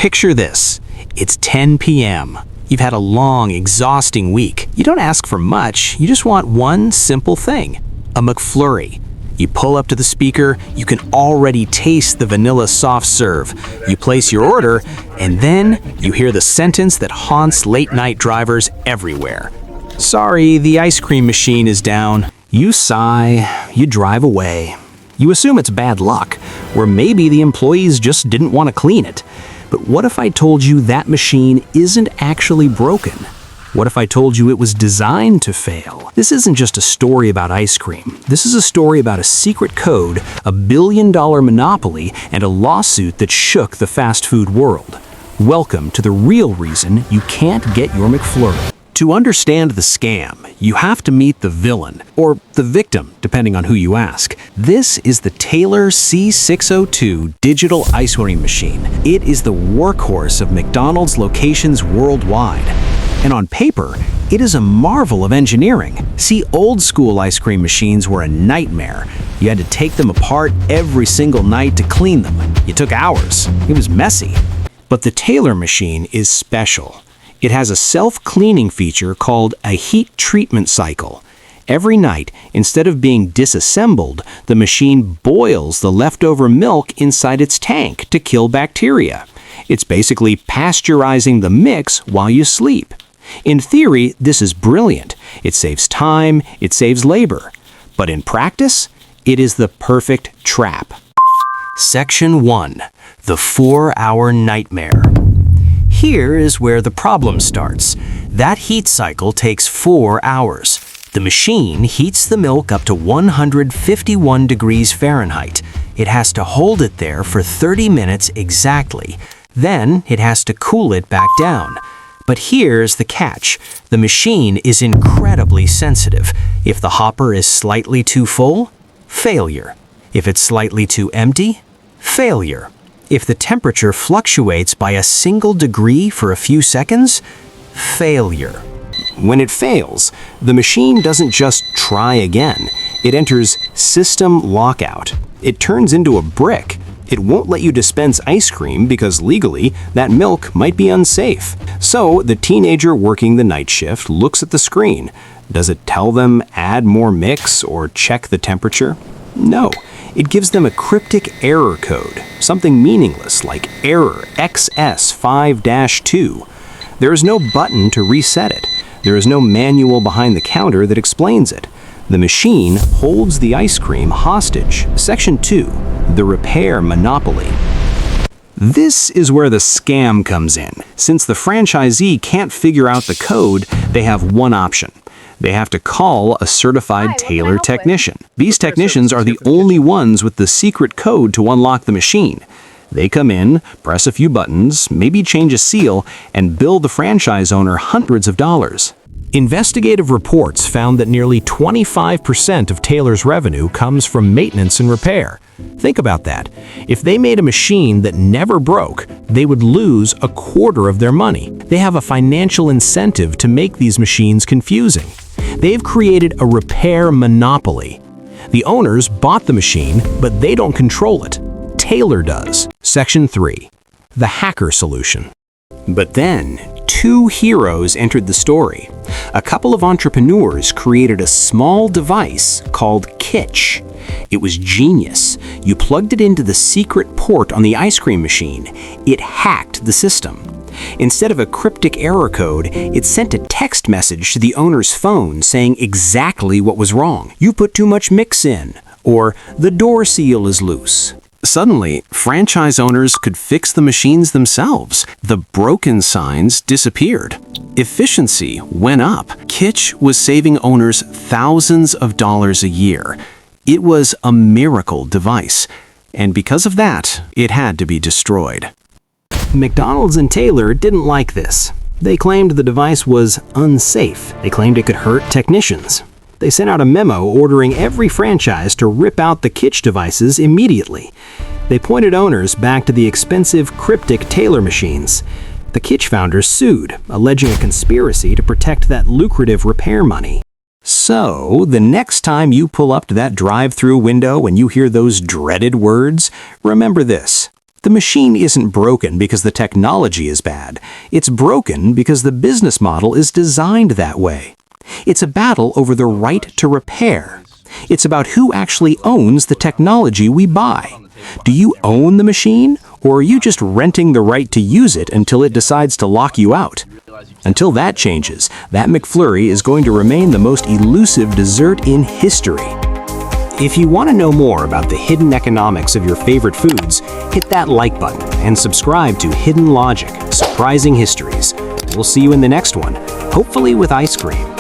Picture this. It's 10 p.m. You've had a long, exhausting week. You don't ask for much, you just want one simple thing, a McFlurry. You pull up to the speaker, you can already taste the vanilla soft serve. You place your order, and then you hear the sentence that haunts late-night drivers everywhere. Sorry, the ice cream machine is down. You sigh, you drive away. You assume it's bad luck, or maybe the employees just didn't want to clean it. But what if I told you that machine isn't actually broken? What if I told you it was designed to fail? This isn't just a story about ice cream. This is a story about a secret code, a billion-dollar monopoly, and a lawsuit that shook the fast food world. Welcome to the real reason you can't get your McFlurry. To understand the scam, you have to meet the villain, or the victim, depending on who you ask. This is the Taylor C602 digital ice cream machine. It is the workhorse of McDonald's locations worldwide. And on paper, it is a marvel of engineering. See, old-school ice cream machines were a nightmare. You had to take them apart every single night to clean them. It took hours. It was messy. But the Taylor machine is special. It has a self-cleaning feature called a heat treatment cycle. Every night, instead of being disassembled, the machine boils the leftover milk inside its tank to kill bacteria. It's basically pasteurizing the mix while you sleep. In theory, this is brilliant. It saves time, it saves labor. But in practice, it is the perfect trap. Section 1. The 4-hour nightmare. Here is where the problem starts. That heat cycle takes 4 hours. The machine heats the milk up to 151 degrees Fahrenheit. It has to hold it there for 30 minutes exactly. Then it has to cool it back down. But here's the catch. The machine is incredibly sensitive. If the hopper is slightly too full, failure. If it's slightly too empty, failure. If the temperature fluctuates by a single degree for a few seconds, failure. When it fails, the machine doesn't just try again. It enters system lockout. It turns into a brick. It won't let you dispense ice cream because legally, that milk might be unsafe. So the teenager working the night shift looks at the screen. Does it tell them add more mix or check the temperature? No. It gives them a cryptic error code, something meaningless like error XS5-2. There is no button to reset it. There is no manual behind the counter that explains it. The machine holds the ice cream hostage. Section 2. The repair monopoly. This is where the scam comes in. Since the franchisee can't figure out the code, they have one option. They have to call a certified Taylor technician. These technicians are the only ones with the secret code to unlock the machine. They come in, press a few buttons, maybe change a seal, and bill the franchise owner hundreds of dollars. Investigative reports found that nearly 25% of Taylor's revenue comes from maintenance and repair. Think about that. If they made a machine that never broke, they would lose a quarter of their money. They have a financial incentive to make these machines confusing. They've created a repair monopoly. The owners bought the machine, but they don't control it. Taylor does. Section 3. The hacker solution. But then, two heroes entered the story. A couple of entrepreneurs created a small device called Kitch. It was genius. You plugged it into the secret port on the ice cream machine. It hacked the system. Instead of a cryptic error code, it sent a text message to the owner's phone saying exactly what was wrong. You put too much mix in, or the door seal is loose. Suddenly, franchise owners could fix the machines themselves. The broken signs disappeared. Efficiency went up. Kitch was saving owners thousands of dollars a year. It was a miracle device, and because of that, it had to be destroyed. McDonald's and Taylor didn't like this. They claimed the device was unsafe. They claimed it could hurt technicians. They sent out a memo ordering every franchise to rip out the Kitch devices immediately. They pointed owners back to the expensive cryptic Taylor machines. The Kitch founders sued, alleging a conspiracy to protect that lucrative repair money. So, the next time you pull up to that drive-through window and you hear those dreaded words, remember this. The machine isn't broken because the technology is bad. It's broken because the business model is designed that way. It's a battle over the right to repair. It's about who actually owns the technology we buy. Do you own the machine, or are you just renting the right to use it until it decides to lock you out? Until that changes, that McFlurry is going to remain the most elusive dessert in history. If you want to know more about the hidden economics of your favorite foods, hit that like button and subscribe to Hidden Logic: Surprising Histories. We'll see you in the next one, hopefully with ice cream.